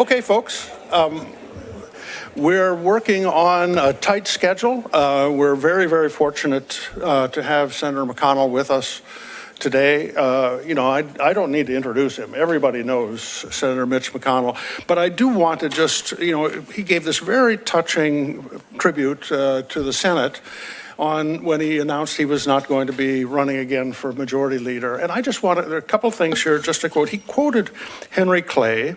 Okay, folks. We're working on a tight schedule. We're very, very fortunate to have Senator McConnell with us today. I don't need to introduce him. Everybody knows Senator Mitch McConnell. But I do want to just, he gave this very touching tribute to the Senate when he announced he was not going to be running again for majority leader. And I just wanted, there are a couple things here just to quote. He quoted Henry Clay,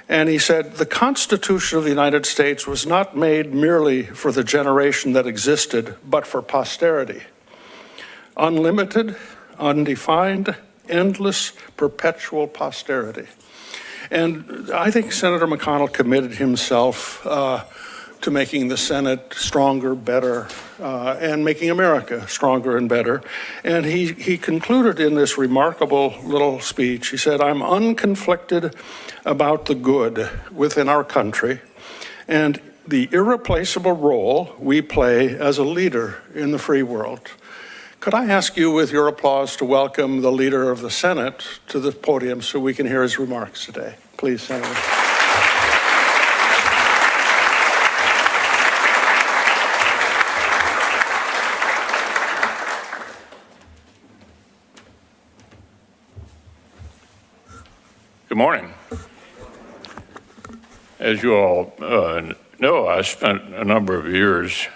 and he said, "The Constitution of the United States was not made merely for the generation that existed, but for posterity. Unlimited, undefined, endless, perpetual posterity." And I think Senator McConnell committed himself to making the Senate stronger, better, and making America stronger and better. And he concluded in this remarkable little speech, he said, "I'm unconflicted about the good within our country and the irreplaceable role we play as a leader in the free world." Could I ask you, with your applause, to welcome the leader of the Senate to the podium so we can hear his remarks today? Please, Senator. Good morning. As you all know, I spent a number of years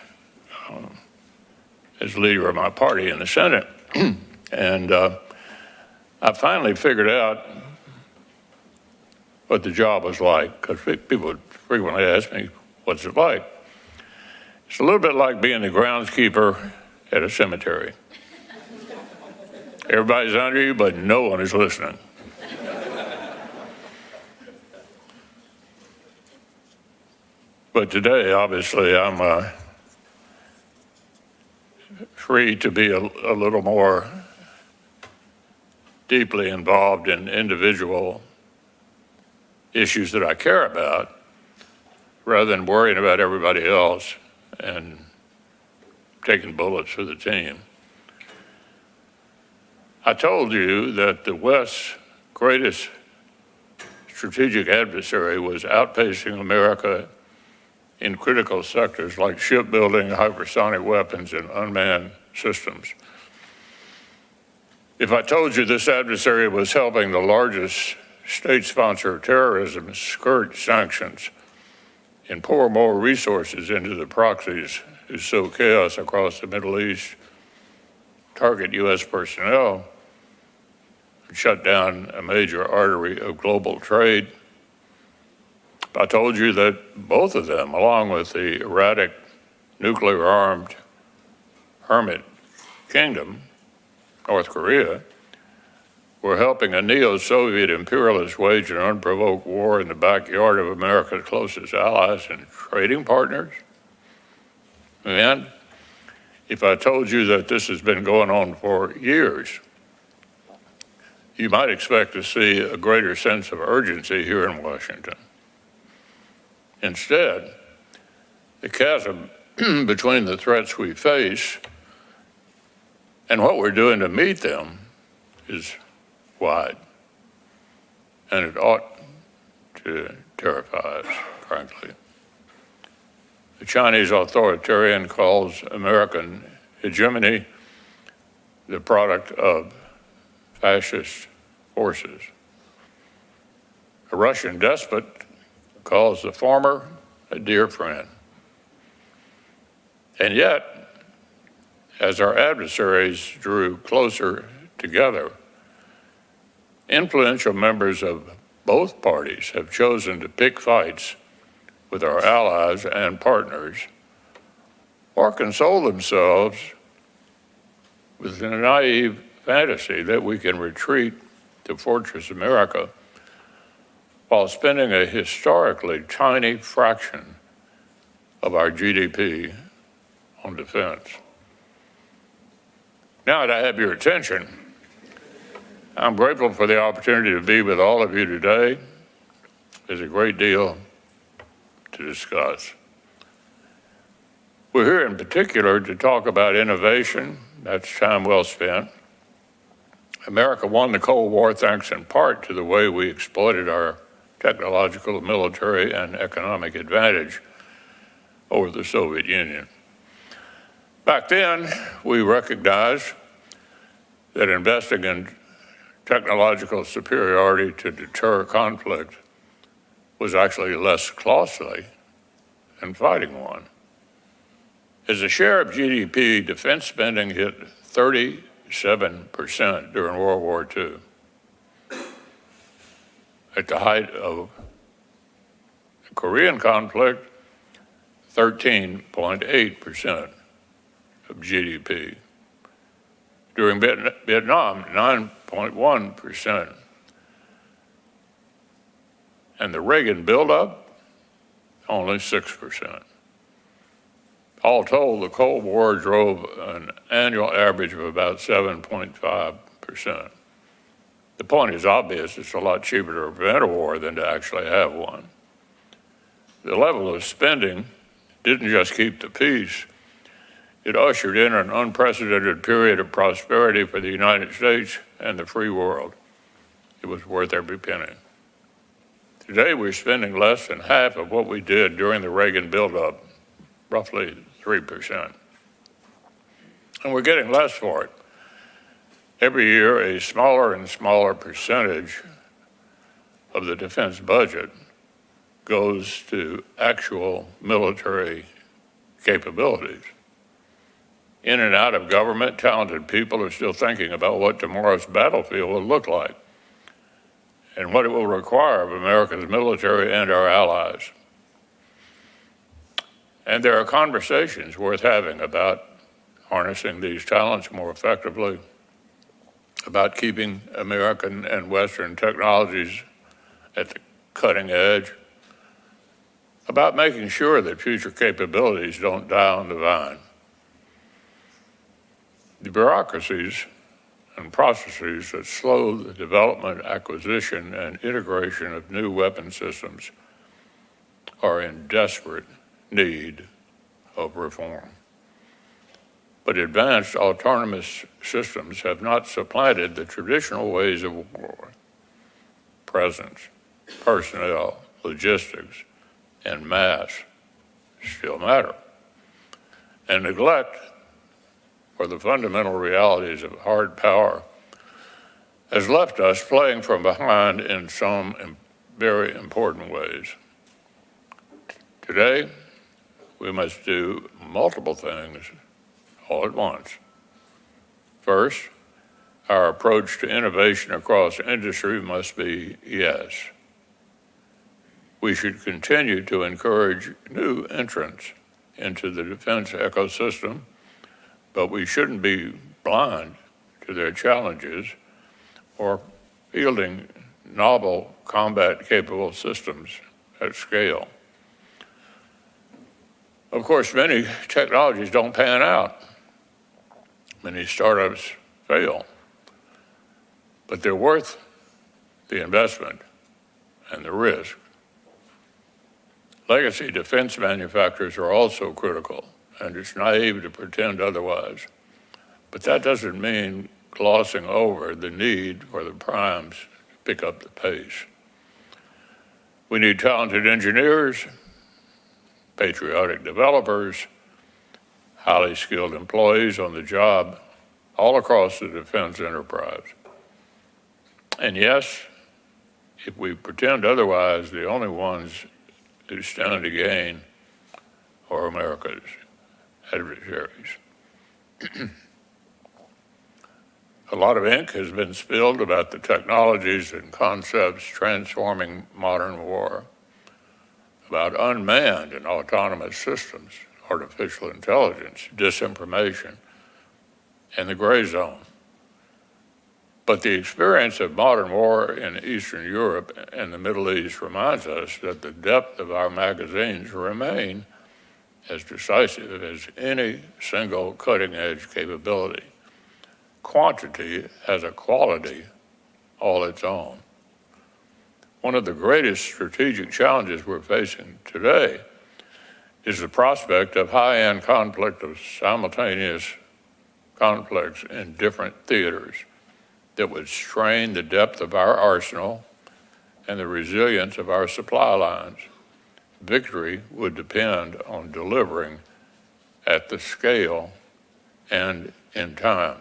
as leader of my party in the Senate, and I finally figured out what the job was like, because people would frequently ask me, "What's it like?" It's a little bit like being the groundskeeper at a cemetery. Everybody's under you, but no one is listening. But today, obviously, I'm free to be a little more deeply involved in individual issues that I care about, rather than worrying about everybody else and taking bullets for the team. I told you that the West's greatest strategic adversary was outpacing America in critical sectors like shipbuilding, hypersonic weapons, and unmanned systems. If I told you this adversary was helping the largest state sponsor of terrorism skirt sanctions and pour more resources into the proxies who sow chaos across the Middle East, target U.S. personnel, and shut down a major artery of global trade, I told you that both of them, along with the erratic nuclear-armed hermit kingdom, North Korea, were helping a neo-Soviet imperialist wage an unprovoked war in the backyard of America's closest allies and trading partners. And if I told you that this has been going on for years, you might expect to see a greater sense of urgency here in Washington. Instead, the chasm between the threats we face and what we're doing to meet them is wide. And it ought to terrify us, frankly. The Chinese authoritarian calls American hegemony the product of fascist forces. A Russian despot calls the former a dear friend. And yet, as our adversaries drew closer together, influential members of both parties have chosen to pick fights with our allies and partners, or console themselves with a naive fantasy that we can retreat to Fortress America while spending a historically tiny fraction of our GDP on defense. Now that I have your attention, I'm grateful for the opportunity to be with all of you today. There's a great deal to discuss. We're here in particular to talk about innovation. That's time well spent. America won the Cold War thanks in part to the way we exploited our technological, military, and economic advantage over the Soviet Union. Back then, we recognized that investing in technological superiority to deter conflict was actually less costly than fighting one. As a share of GDP, defense spending hit 37% during World War II. At the height of the Korean conflict, 13.8% of GDP. During Vietnam, 9.1%. And the Reagan buildup, only 6%. All told, the Cold War drove an annual average of about 7.5%. The point is obvious: it's a lot cheaper to prevent a war than to actually have one. The level of spending didn't just keep the peace, it ushered in an unprecedented period of prosperity for the United States and the free world. It was worth every penny. Today, we're spending less than half of what we did during the Reagan buildup, roughly 3%. And we're getting less for it. Every year, a smaller and smaller percentage of the defense budget goes to actual military capabilities. In and out of government, talented people are still thinking about what tomorrow's battlefield will look like and what it will require of America's military and our allies. And there are conversations worth having about harnessing these talents more effectively, about keeping American and Western technologies at the cutting edge, about making sure that future capabilities don't die on the vine. The bureaucracies and processes that slow the development, acquisition, and integration of new weapon systems are in desperate need of reform. But advanced autonomous systems have not supplanted the traditional ways of war. Presence, personnel, logistics, and mass still matter. And neglect for the fundamental realities of hard power has left us playing from behind in some very important ways. Today, we must do multiple things all at once. First, our approach to innovation across industry must be yes. We should continue to encourage new entrants into the defense ecosystem, but we shouldn't be blind to their challenges or fielding novel combat-capable systems at scale. Of course, many technologies don't pan out. Many startups fail, but they're worth the investment and the risk. Legacy defense manufacturers are also critical, and it's naive to pretend otherwise. But that doesn't mean glossing over the need for the primes to pick up the pace. We need talented engineers, patriotic developers, highly skilled employees on the job all across the defense enterprise. And yes, if we pretend otherwise, the only ones who stand to gain are America's adversaries. A lot of ink has been spilled about the technologies and concepts transforming modern war, about unmanned and autonomous systems, artificial intelligence, disinformation, and the gray zone. But the experience of modern war in Eastern Europe and the Middle East reminds us that the depth of our magazines remain as decisive as any single cutting-edge capability. Quantity has a quality all its own. One of the greatest strategic challenges we're facing today is the prospect of high-end conflict, of simultaneous conflicts in different theaters that would strain the depth of our arsenal and the resilience of our supply lines. Victory would depend on delivering at the scale and in time.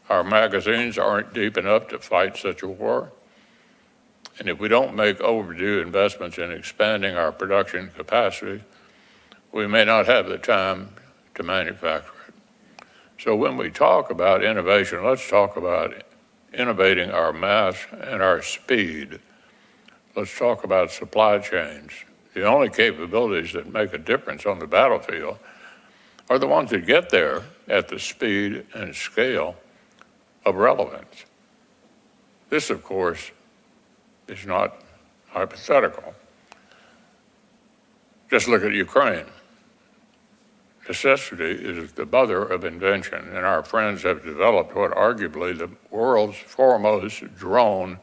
Our magazines aren't deep enough to fight such a war, and if we don't make overdue investments in expanding our production capacity, we may not have the time to manufacture it. So when we talk about innovation, let's talk about innovating our mass and our speed. Let's talk about supply chains. The only capabilities that make a difference on the battlefield are the ones that get there at the speed and scale of relevance. This, of course, is not hypothetical. Just look at Ukraine. Necessity is the mother of invention, and our friends have developed what arguably the world's foremost drone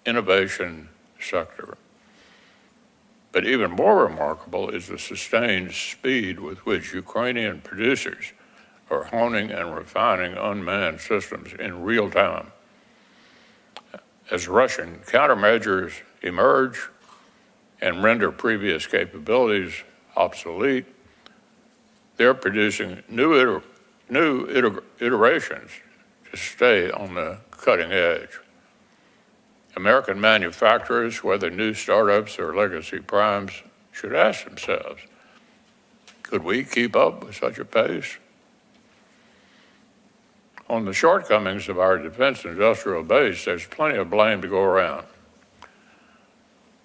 innovation sector. But even more remarkable is the sustained speed with which Ukrainian producers are honing and refining unmanned systems in real time. As Russian countermeasures emerge and render previous capabilities obsolete, they're producing new iterations to stay on the cutting edge. American manufacturers, whether new startups or legacy primes, should ask themselves, could we keep up with such a pace? On the shortcomings of our defense industrial base, there's plenty of blame to go around.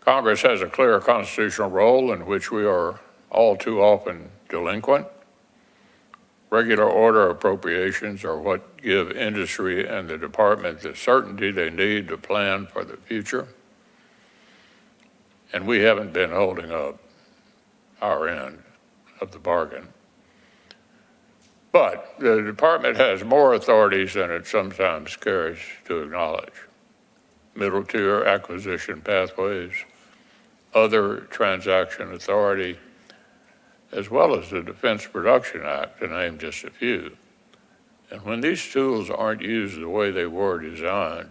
Congress has a clear constitutional role in which we are all too often delinquent. Regular order appropriations are what give industry and the department the certainty they need to plan for the future. And we haven't been holding up our end of the bargain. But the department has more authorities than it sometimes cares to acknowledge. Middle tier acquisition pathways, other transaction authority, as well as the Defense Production Act, to name just a few. And when these tools aren't used the way they were designed,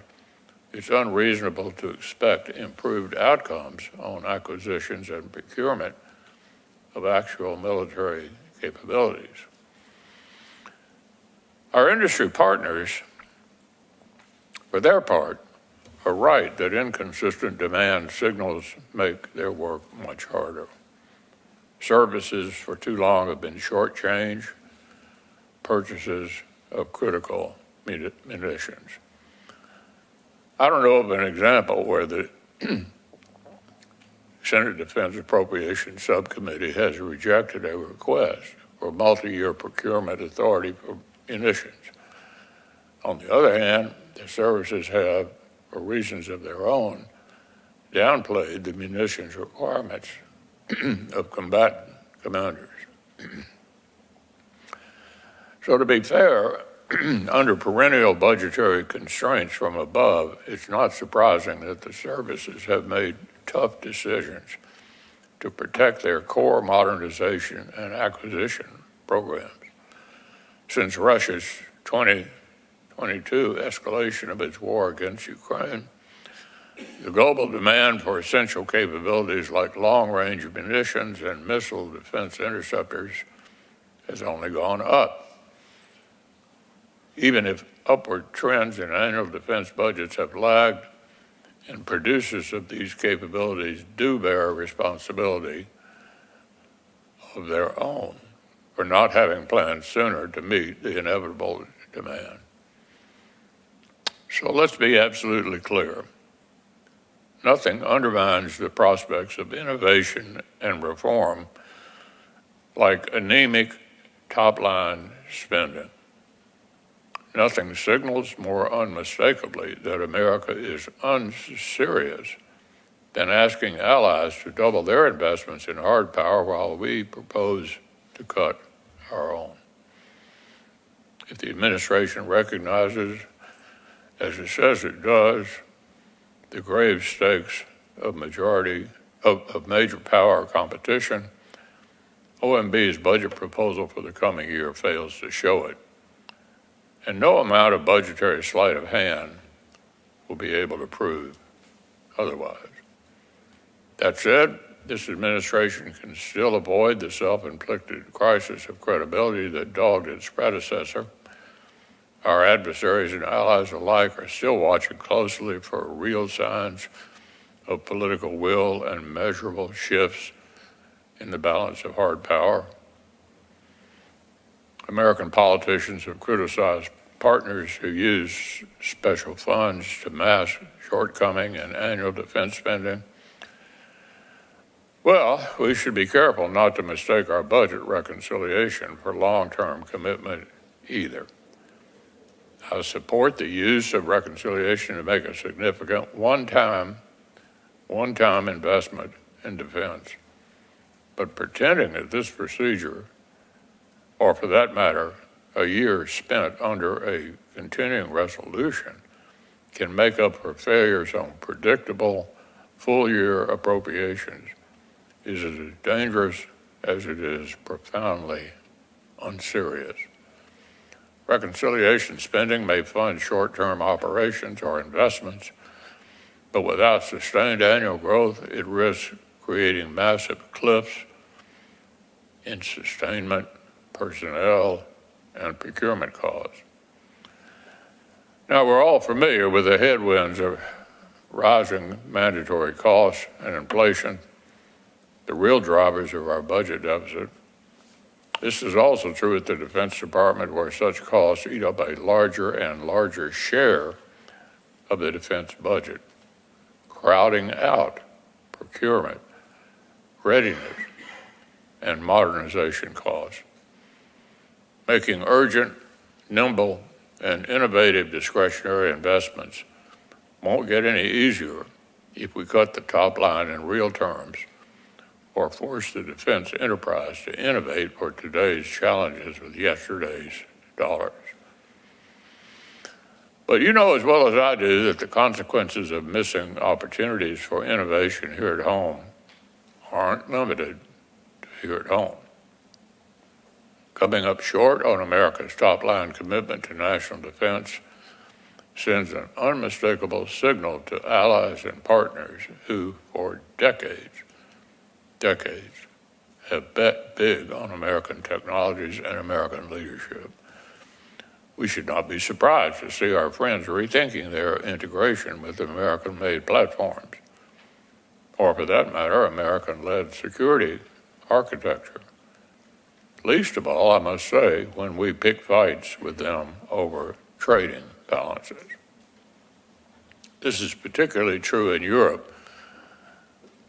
it's unreasonable to expect improved outcomes on acquisitions and procurement of actual military capabilities. Our industry partners, for their part, are right that inconsistent demand signals make their work much harder. Services for too long have been shortchanged, purchases of critical munitions. I don't know of an example where the Senate Defense Appropriations Subcommittee has rejected a request for multi-year procurement authority for munitions. On the other hand, the services have, for reasons of their own, downplayed the munitions requirements of combatant commanders. So to be fair, under perennial budgetary constraints from above, it's not surprising that the services have made tough decisions to protect their core modernization and acquisition programs. Since Russia's 2022 escalation of its war against Ukraine, the global demand for essential capabilities like long-range munitions and missile defense interceptors has only gone up. Even if upward trends in annual defense budgets have lagged, and producers of these capabilities do bear responsibility of their own for not having planned sooner to meet the inevitable demand. So let's be absolutely clear. Nothing undermines the prospects of innovation and reform like anemic top-line spending. Nothing signals more unmistakably that America is unserious than asking allies to double their investments in hard power while we propose to cut our own. If the administration recognizes, as it says it does, the grave stakes of major power competition, OMB's budget proposal for the coming year fails to show it. And no amount of budgetary sleight of hand will be able to prove otherwise. That said, this administration can still avoid the self-inflicted crisis of credibility that dogged its predecessor. Our adversaries and allies alike are still watching closely for real signs of political will and measurable shifts in the balance of hard power. American politicians have criticized partners who use special funds to mask shortcoming in annual defense spending. Well, we should be careful not to mistake our budget reconciliation for long-term commitment either. I support the use of reconciliation to make a significant one-time investment in defense. But pretending that this procedure, or for that matter, a year spent under a continuing resolution, can make up for failures on predictable full-year appropriations is as dangerous as it is profoundly unserious. Reconciliation spending may fund short-term operations or investments, but without sustained annual growth, it risks creating massive cliffs in sustainment, personnel, and procurement costs. Now, we're all familiar with the headwinds of rising mandatory costs and inflation, the real drivers of our budget deficit. This is also true at the Defense Department, where such costs eat up a larger and larger share of the defense budget, crowding out procurement, readiness, and modernization costs. Making urgent, nimble, and innovative discretionary investments won't get any easier if we cut the top line in real terms or force the defense enterprise to innovate for today's challenges with yesterday's dollars. But you know as well as I do that the consequences of missing opportunities for innovation here at home aren't limited to here at home. Coming up short on America's top-line commitment to national defense sends an unmistakable signal to allies and partners who, for decades, have bet big on American technologies and American leadership. We should not be surprised to see our friends rethinking their integration with American-made platforms, or for that matter, American-led security architecture. Least of all, I must say, when we pick fights with them over trading balances. This is particularly true in Europe,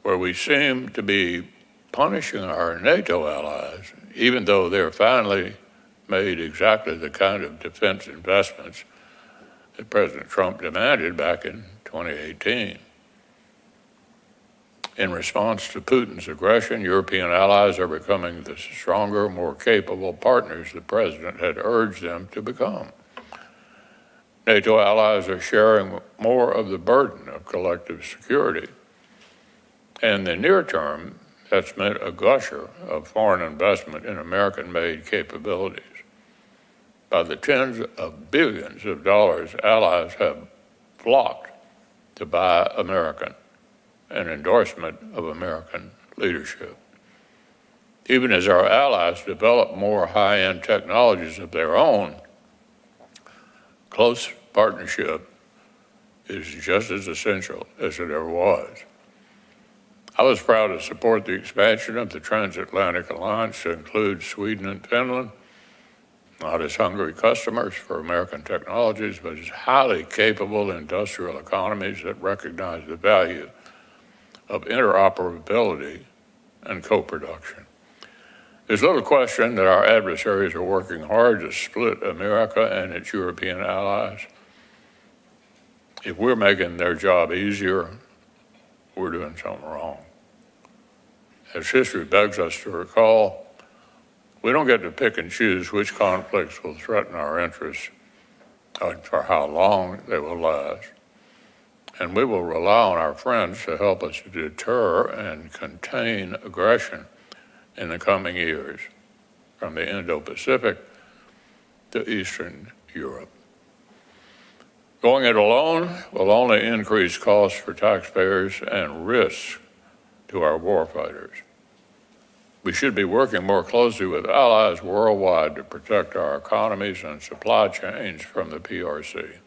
where we seem to be punishing our NATO allies, even though they're finally made exactly the kind of defense investments that President Trump demanded back in 2018. In response to Putin's aggression, European allies are becoming the stronger, more capable partners the president had urged them to become. NATO allies are sharing more of the burden of collective security. And in the near term, that's meant a gusher of foreign investment in American-made capabilities. By the tens of billions of dollars allies have flocked to buy American, an endorsement of American leadership. Even as our allies develop more high-end technologies of their own, close partnership is just as essential as it ever was. I was proud to support the expansion of the transatlantic alliance to include Sweden and Finland, not as hungry customers for American technologies, but as highly capable industrial economies that recognize the value of interoperability and co-production. There's little question that our adversaries are working hard to split America and its European allies. If we're making their job easier, we're doing something wrong. As history begs us to recall, we don't get to pick and choose which conflicts will threaten our interests and for how long they will last. And we will rely on our friends to help us deter and contain aggression in the coming years, from the Indo-Pacific to Eastern Europe. Going it alone will only increase costs for taxpayers and risks to our warfighters. We should be working more closely with allies worldwide to protect our economies and supply chains from the PRC.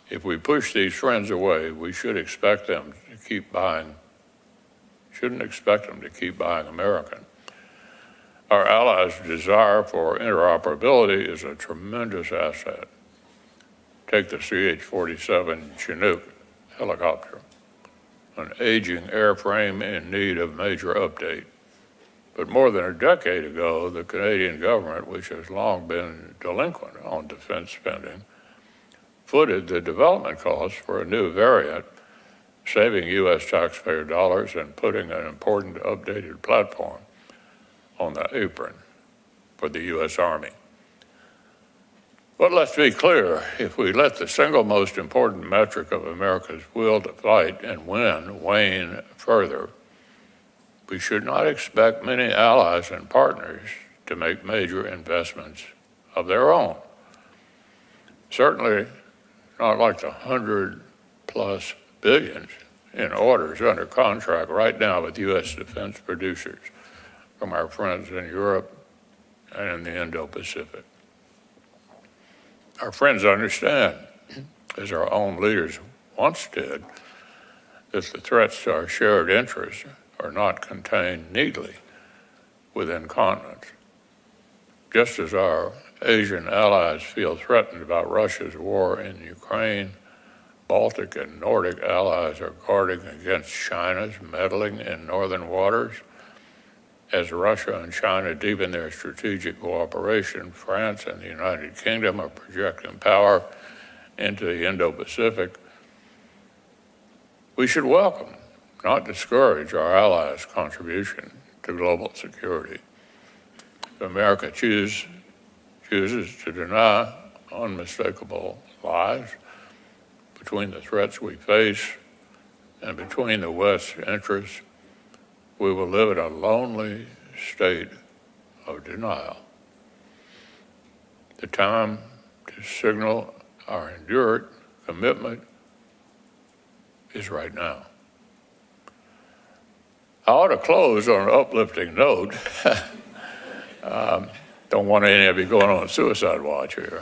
If we push these friends away, we shouldn't expect them to keep buying American. Our allies' desire for interoperability is a tremendous asset. Take the CH-47 Chinook helicopter, an aging airframe in need of major update. But more than a decade ago, the Canadian government, which has long been delinquent on defense spending, footed the development costs for a new variant, saving U.S. taxpayer dollars and putting an important updated platform on the apron for the U.S. Army. But let's be clear, if we let the single most important metric of America's will to fight and win wane further, we should not expect many allies and partners to make major investments of their own. Certainly not like the $100+ billions in orders under contract right now with U.S. defense producers from our friends in Europe and in the Indo-Pacific. Our friends understand, as our own leaders once did, that the threats to our shared interests are not contained neatly within continents. Just as our Asian allies feel threatened about Russia's war in Ukraine, Baltic and Nordic allies are guarding against China's meddling in northern waters. As Russia and China deepen their strategic cooperation, France and the United Kingdom are projecting power into the Indo-Pacific. We should welcome, not discourage, our allies' contribution to global security. If America chooses to deny unmistakable lies between the threats we face and between the West's interests, we will live in a lonely state of denial. The time to signal our endured commitment is right now. I ought to close on an uplifting note. Don't want any of you going on suicide watch here.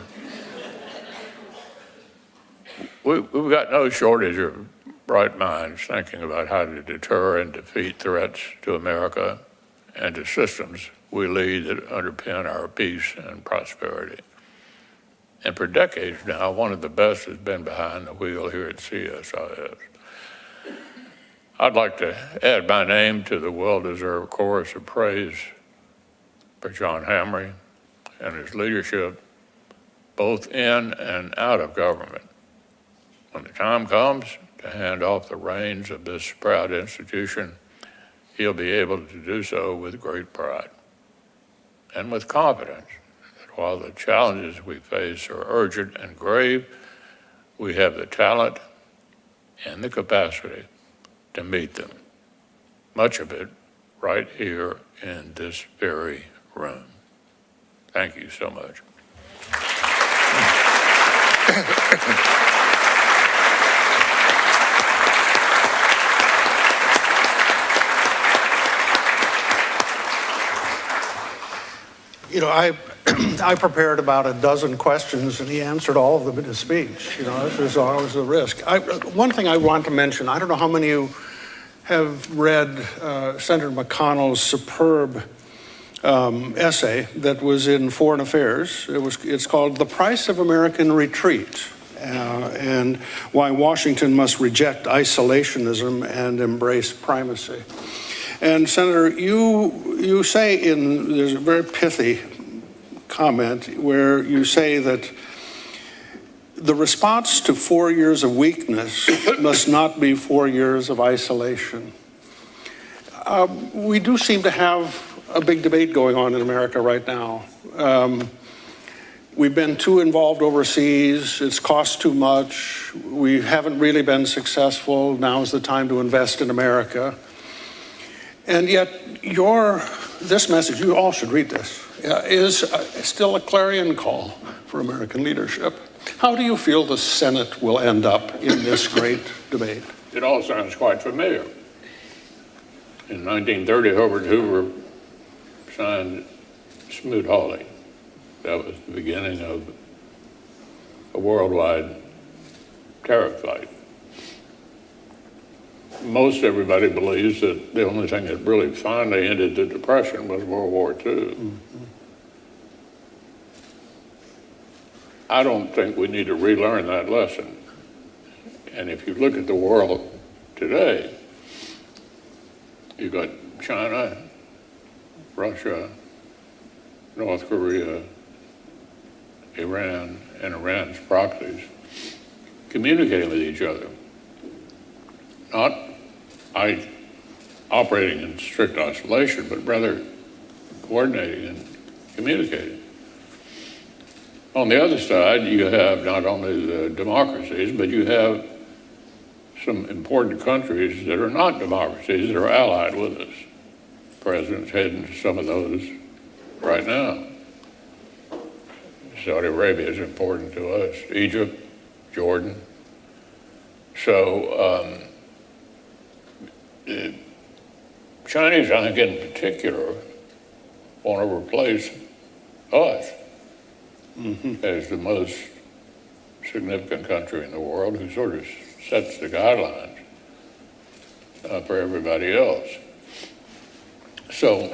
We've got no shortage of bright minds thinking about how to deter and defeat threats to America and to systems we lead that underpin our peace and prosperity. And for decades now, one of the best has been behind the wheel here at CSIS. I'd like to add my name to the well-deserved chorus of praise for John Hamre and his leadership, both in and out of government. When the time comes to hand off the reins of this proud institution, he'll be able to do so with great pride and with confidence that while the challenges we face are urgent and grave, we have the talent and the capacity to meet them, much of it right here in this very room. Thank you so much. You know, I prepared about a dozen questions, and he answered all of them in his speech. You know, this is always a risk. One thing I want to mention, I don't know how many of you have read Senator McConnell's superb essay that was in Foreign Affairs. It's called "The Price of American Retreat," and why Washington must reject isolationism and embrace primacy. And Senator, you say there's a very pithy comment where you say that the response to 4 years of weakness must not be 4 years of isolation. We do seem to have a big debate going on in America right now. We've been too involved overseas. It's cost too much. We haven't really been successful. Now's the time to invest in America. And yet, this message, you all should read this, is still a clarion call for American leadership. How do you feel the Senate will end up in this great debate? It all sounds quite familiar. In 1930, Herbert Hoover signed Smoot-Hawley. That was the beginning of a worldwide tariff fight. Most everybody believes that the only thing that really finally ended the Depression was World War II. Mm-hmm. I don't think we need to relearn that lesson. And if you look at the world today, you've got China, Russia, North Korea, Iran, and Iran's proxies communicating with each other. Not operating in strict isolation, but rather coordinating and communicating. On the other side, you have not only the democracies, but you have some important countries that are not democracies that are allied with us. The President's heading to some of those right now. Saudi Arabia is important to us, Egypt, Jordan. So the Chinese, I think in particular, want to replace us as the most significant country in the world who sort of sets the guidelines for everybody else. So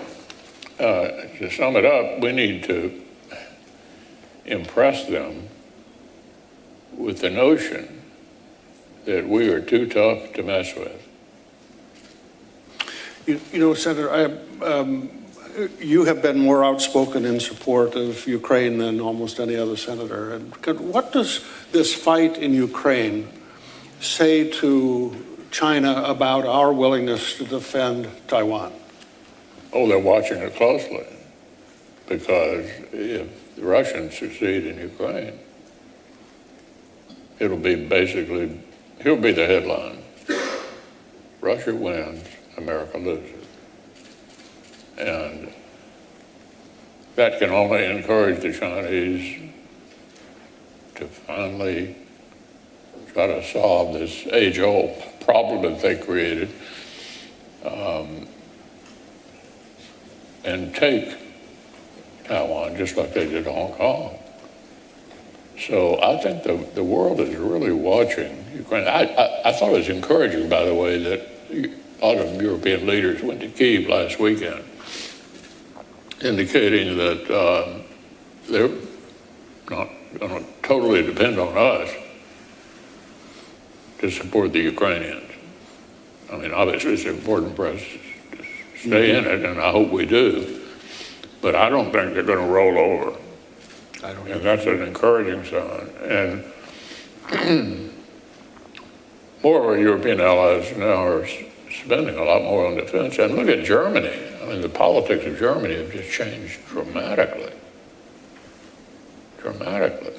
to sum it up, we need to impress them with the notion that we are too tough to mess with. You know, Senator, you have been more outspoken in support of Ukraine than almost any other senator. And what does this fight in Ukraine say to China about our willingness to defend Taiwan? Oh, they're watching it closely, because if the Russians succeed in Ukraine, it'll be basically, he'll be the headline. Russia wins, America loses. And that can only encourage the Chinese to finally try to solve this age-old problem that they created, and take Taiwan just like they did Hong Kong. So I think the world is really watching Ukraine. I thought it was encouraging, by the way, that a lot of European leaders went to Kyiv last weekend, indicating that they're not going to totally depend on us to support the Ukrainians. I mean, obviously it's important for us to stay in it, and I hope we do. But I don't think they're going to roll over. I don't. And that's an encouraging sign. And more of our European allies now are spending a lot more on defense. And look at Germany. I mean, the politics of Germany have just changed dramatically. Dramatically.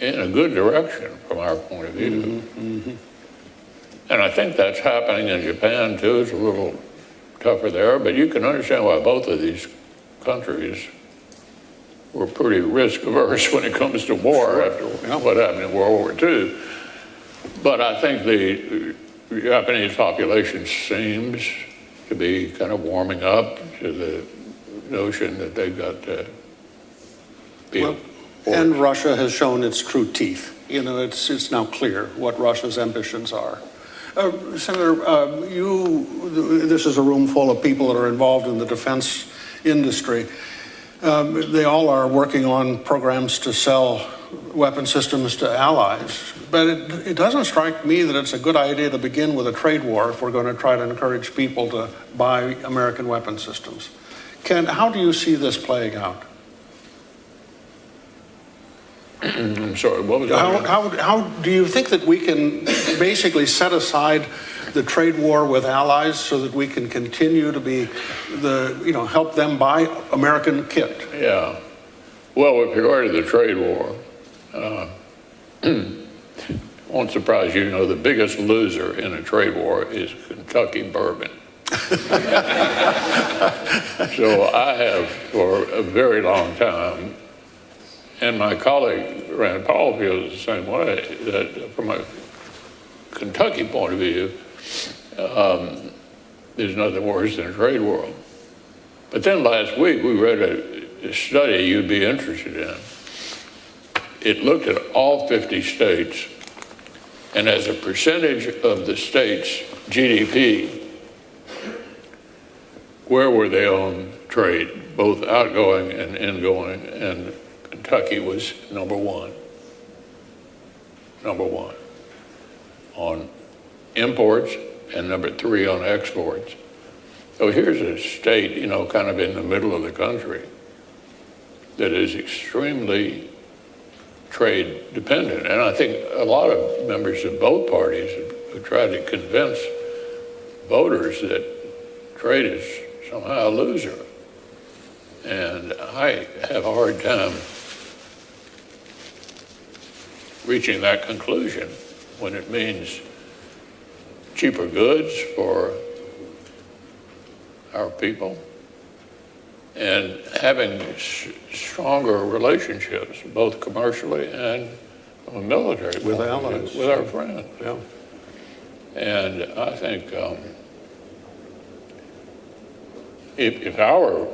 In a good direction from our point of view. Mm-hmm, mm-hmm. And I think that's happening in Japan too. It's a little tougher there, but you can understand why both of these countries were pretty risk averse when it comes to war after what happened in World War II. But I think the Japanese population seems to be kind of warming up to the notion that they've got to be. And Russia has shown its true teeth. You know, it's now clear what Russia's ambitions are. Senator, this is a room full of people that are involved in the defense industry. They all are working on programs to sell weapon systems to allies. But it doesn't strike me that it's a good idea to begin with a trade war if we're going to try to encourage people to buy American weapon systems. Ken, how do you see this playing out? I'm sorry, what was that? How do you think that we can basically set aside the trade war with allies so that we can continue to be help them buy American kit? Yeah. Well, with regard to the trade war, won't surprise you, the biggest loser in a trade war is Kentucky bourbon. So I have, for a very long time, And my colleague, Rand Paul, feels the same way, that from a Kentucky point of view, there's nothing worse than a trade war. But then last week, we read a study you'd be interested in. It looked at all 50 states, and as a percentage of the state's GDP, where were they on trade, both outgoing and ingoing, and Kentucky was number one on imports and number 3 on exports. So here's a state, you know, kind of in the middle of the country that is extremely trade dependent. And I think a lot of members of both parties have tried to convince voters that trade is somehow a loser. And I have a hard time reaching that conclusion when it means cheaper goods for our people and having stronger relationships, both commercially and from a military with allies, with our friends. Yeah. And I think if I were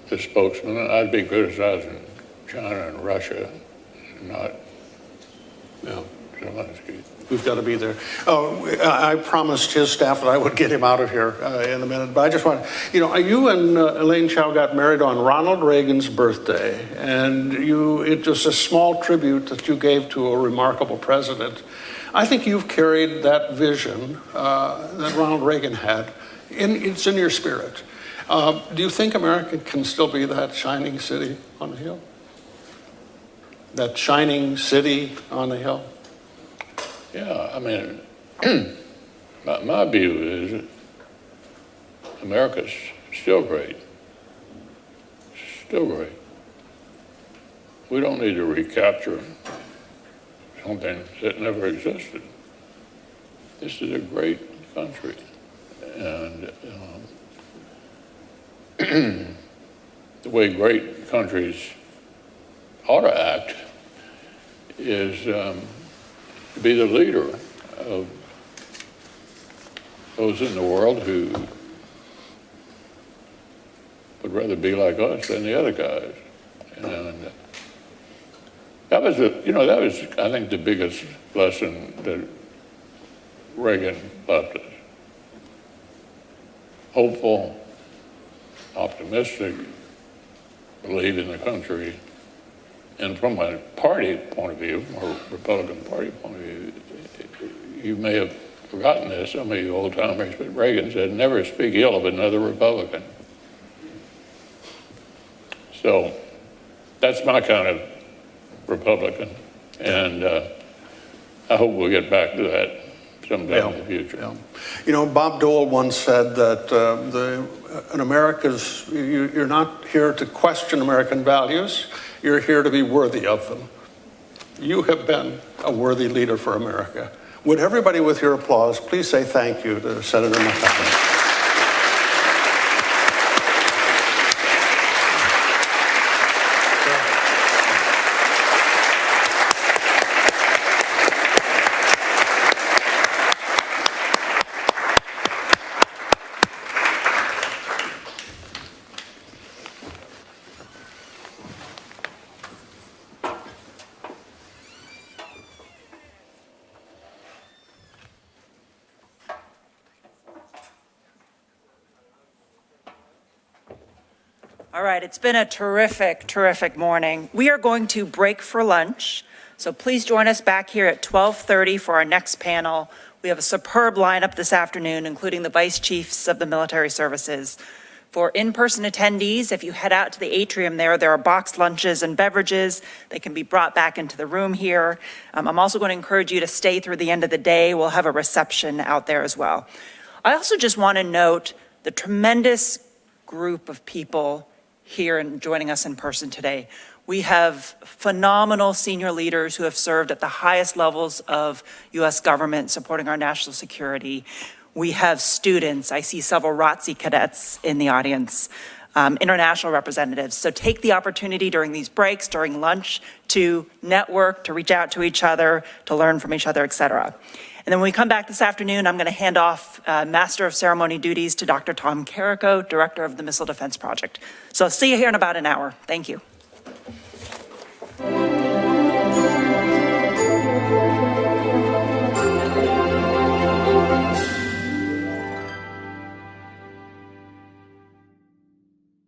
the spokesman, I'd be criticizing China and Russia, not Zelensky. We've got to be there. Oh, I promised his staff that I would get him out of here in a minute, but I just want, you and Elaine Chao got married on Ronald Reagan's birthday, and it was a small tribute that you gave to a remarkable president. I think you've carried that vision that Ronald Reagan had. It's in your spirit. Do you think America can still be that shining city on the hill? That shining city on the hill? Yeah, I mean, my view is America's still great. Still great. We don't need to recapture something that never existed. This is a great country. And the way great countries ought to act is to be the leader of those in the world who would rather be like us than the other guys. And that was, I think, the biggest lesson that Reagan left us. Hopeful, optimistic, believe in the country. And from a party point of view, or Republican Party point of view, you may have forgotten this, some of you old timers, but Reagan said, never speak ill of another Republican. So that's my kind of Republican. And I hope we'll get back to that sometime in the future. Yeah. Bob Dole once said that you're not here to question American values. You're here to be worthy of them. You have been a worthy leader for America. Would everybody, with your applause, please say thank you to Senator McConnell. All right, it's been a terrific morning. We are going to break for lunch, so please join us back here at 12:30 for our next panel. We have a superb lineup this afternoon, including the Vice Chiefs of the Military Services. For in-person attendees, if you head out to the atrium there are boxed lunches and beverages. They can be brought back into the room here. I'm also going to encourage you to stay through the end of the day. We'll have a reception out there as well. I also just want to note the tremendous group of people here and joining us in person today. We have phenomenal senior leaders who have served at the highest levels of U.S. government supporting our national security. We have students. I see several ROTC cadets in the audience. international representatives. So take the opportunity during these breaks, during lunch, to network, to reach out to each other, to learn from each other, et cetera. And then when we come back this afternoon, I'm going to hand off Master of Ceremony duties to Dr. Tom Carrico, Director of the Missile Defense Project. So I'll see you here in about an hour. Thank you.